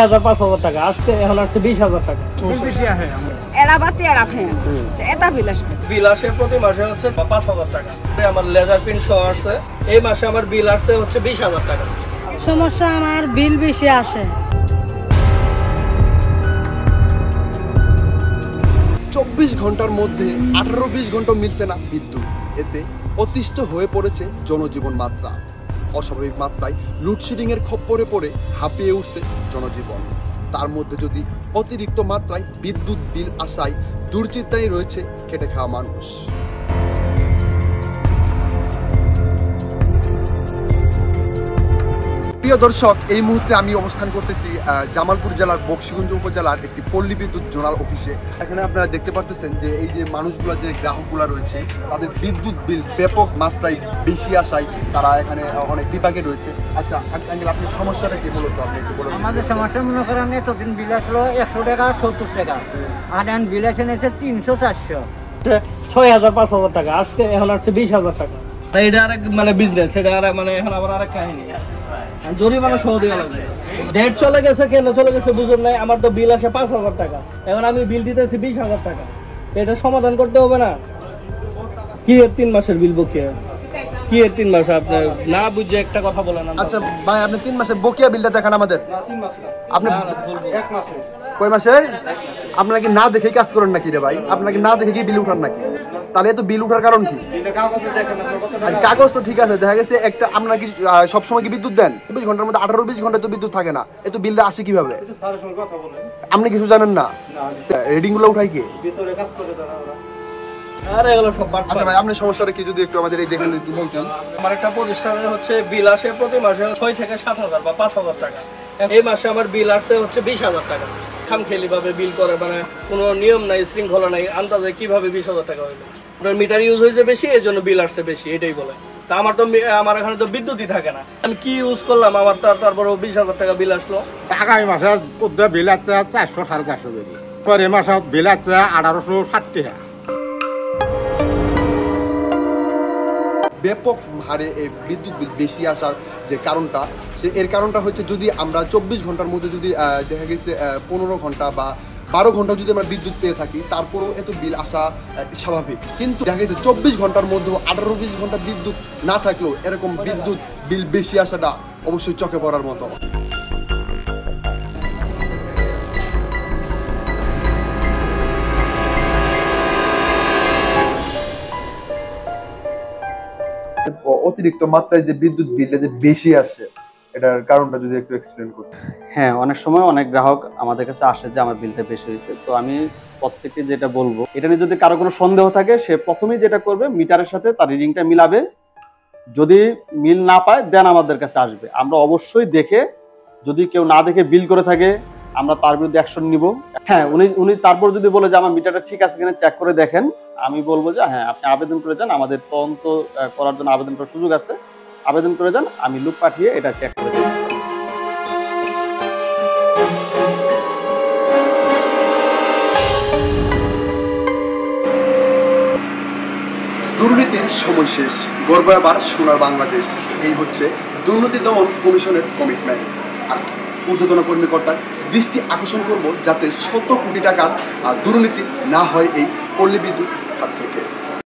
5,000 টাকা আজকে এখন আসছে 20,000 টাকা। বিল আসে প্রতি মাসে হচ্ছে 5,000 টাকা। আমার লেজার প্রিন্ট সহ আসছে, এই মাসে আমার বিল আসছে হচ্ছে 20,000 টাকা। সমস্যা আমার বিল বেশি আসে। 24 ঘন্টার মধ্যে 18-20 ঘন্টা মিলছে না বিদ্যুৎ। এতে অতিষ্ঠ হয়ে পড়েছে জনজীবন মাত্রা। অস্বাভাবিক মাত্রায় লোডশেডিং এর খপ্পরে পড়ে হাঁপিয়ে উঠছে জনজীবন। তার মধ্যে যদি অতিরিক্ত মাত্রায় বিদ্যুৎ বিল আসায় দুশ্চিন্তায় রয়েছে খেটে খাওয়া মানুষ। প্রিয় দর্শক, এই মুহূর্তে আমি অবস্থান করতেছি জামালপুর জেলার বকশীগঞ্জ উপজেলার একটি পল্লী বিদ্যুৎ জোনাল অফিসে। এখানে আপনারা দেখতে পাচ্ছেন যে এই যে মানুষগুলো, যে গ্রাহকগুলো রয়েছে, তাদের বিদ্যুৎ বিল ব্যাপক মাত্রায় বেশি আসায় তারা এখানে অনেক বিপাকে রয়েছে। আচ্ছা আঙ্কেল, আপনার সমস্যাটা কি মূলত আপনি একটু বলুন। আমাদের সমস্যা মনে করেন এতদিন বিল আসলো 100 টাকা 70 টাকা, আর এখন বিল আসে 300-400। 6,000 5,000 টাকা আজকে এখন আসছে 20,000 টাকা। এটা আরেক মানে বিজনেস, এটা আর মানে এখন আবার আরেক কাহিনী। জরিমানা সহ দেওয়া লাগবে। ডেট চলে গেছে, কেন চলে গেছে বুঝুন নাই। আমার তো বিল আসে 5,000 টাকা, এখন আমি বিল দিতেছি 20,000 টাকা। এটা সমাধান করতে হবে না? কি এর 3 মাসের বিল বকিয়া? কি এর 3 মাস? আপনি না বুঝে একটা কথা বলেন। আচ্ছা ভাই, আপনি 3 মাসের বকেয়া বিলটা দেখান আমাদের। না 3 মাস না, আপনি 1 মাসে। কয় মাসের? আপনারা কি না দেখে কাজ করেন নাকি রে ভাই? আপনারা কি না দেখে কি বিল উঠান নাকি? তাহলে এত বিল উঠার কারণ কি? কাগজ তো ঠিক আছে, দেখা গেছে একটা। আপনারা কি সবসময় কি বিদ্যুৎ দেন? 24 ঘন্টার মধ্যে 18-20 ঘন্টা তো বিদ্যুৎ থাকে না, এত বিলটা আসে কিভাবে? আপনি কিছু জানেন না? রিডিং গুলো উঠাই কে? আরে এগুলো সব বাট। আচ্ছা ভাই, আপনার সমস্যাটা কি যদি একটু আমাদের এই দেখেন একটু বলতেন। আমার একটা প্রতিষ্ঠানে হচ্ছে বিল আসে প্রতি মাসে 6 থেকে 7,000 বা 5,000 টাকা। এই মাসে আমার বিল আসছে হচ্ছে 20,000 টাকা। খামখেয়ালি ভাবে বিল করে, মানে কোনো নিয়ম নাই, শৃঙ্খলা নাই। আন্দাজে কিভাবে 20,000 টাকা হইলো? আপনার মিটার ইউজ হয়েছে বেশি, এই জন্য বিল আসছে বেশি, এটাই বলে। তা আমার এখানে তো বিদ্যুৎই থাকে না, আমি কি ইউজ করলাম? আমার তারপরে 20,000 টাকা বিল আসলো। আগামী মাসে বিল আছে 400-450 বেশি, পরে মাসে বিল আছে 1860 টাকা। ব্যাপক হারে এই বিদ্যুৎ বিল বেশি আসার যে কারণটা, এর কারণটা হচ্ছে যদি আমরা 24 ঘন্টার মধ্যে যদি দেখা গেছে 15 ঘন্টা বা 12 ঘন্টা যদি আমরা বিদ্যুৎ পেয়ে থাকি, তারপরেও এত বিল আসা স্বাভাবিক। কিন্তু দেখা গেছে 24 ঘন্টার মধ্যেও 18-20 ঘন্টা বিদ্যুৎ না থাকলেও এরকম বিদ্যুৎ বিল বেশি আসাটা অবশ্যই চোখে পড়ার মতো। অতিরিক্ত মাত্রায় যে বিদ্যুৎ বিলটা যে বেশি আসে, এটার কারণটা যদি একটু এক্সপ্লেইন করতেন। হ্যাঁ, অনেক সময় অনেক গ্রাহক আমাদের কাছে আসে যে আমার বিলটা বেশি হয়েছে। তো আমি প্রত্যেককে যেটা বলবো, এটা নিয়ে যদি কারো কোনো সন্দেহ থাকে, সে প্রথমেই যেটা করবে মিটারের সাথে তার রিডিংটা মিলাবে। যদি মিল না পায় দেন আমাদের কাছে আসবে। আমরা অবশ্যই দেখে, যদি কেউ না দেখে বিল করে থাকে, আমরা তার বিরুদ্ধে অ্যাকশন নিব। হ্যাঁ, উনি তারপর যদি বলে যে আমার মিটারটা ঠিক আছে কিনা চেক করে দেখেন, আমি বলবো যে হ্যাঁ, আপনি আবেদন করে যান, আমাদের তদন্ত করার জন্য আবেদন করার সুযোগ আছে, আবেদন করে যান, আমি লোক পাঠিয়ে এটা চেক করে দেব। দুর্নীতির সময় শেষ, গর্ব আবার সোনার বাংলাদেশ। এই হচ্ছে দুর্নীতি দমন কমিশনের কমিটমেন্ট। আর ঊর্ধ্বতন কর্মকর্তার দৃষ্টি আকর্ষণ করব যাতে শত কোটি টাকার দুর্নীতি না হয় এই পল্লী বিদ্যুৎ খাত থেকে।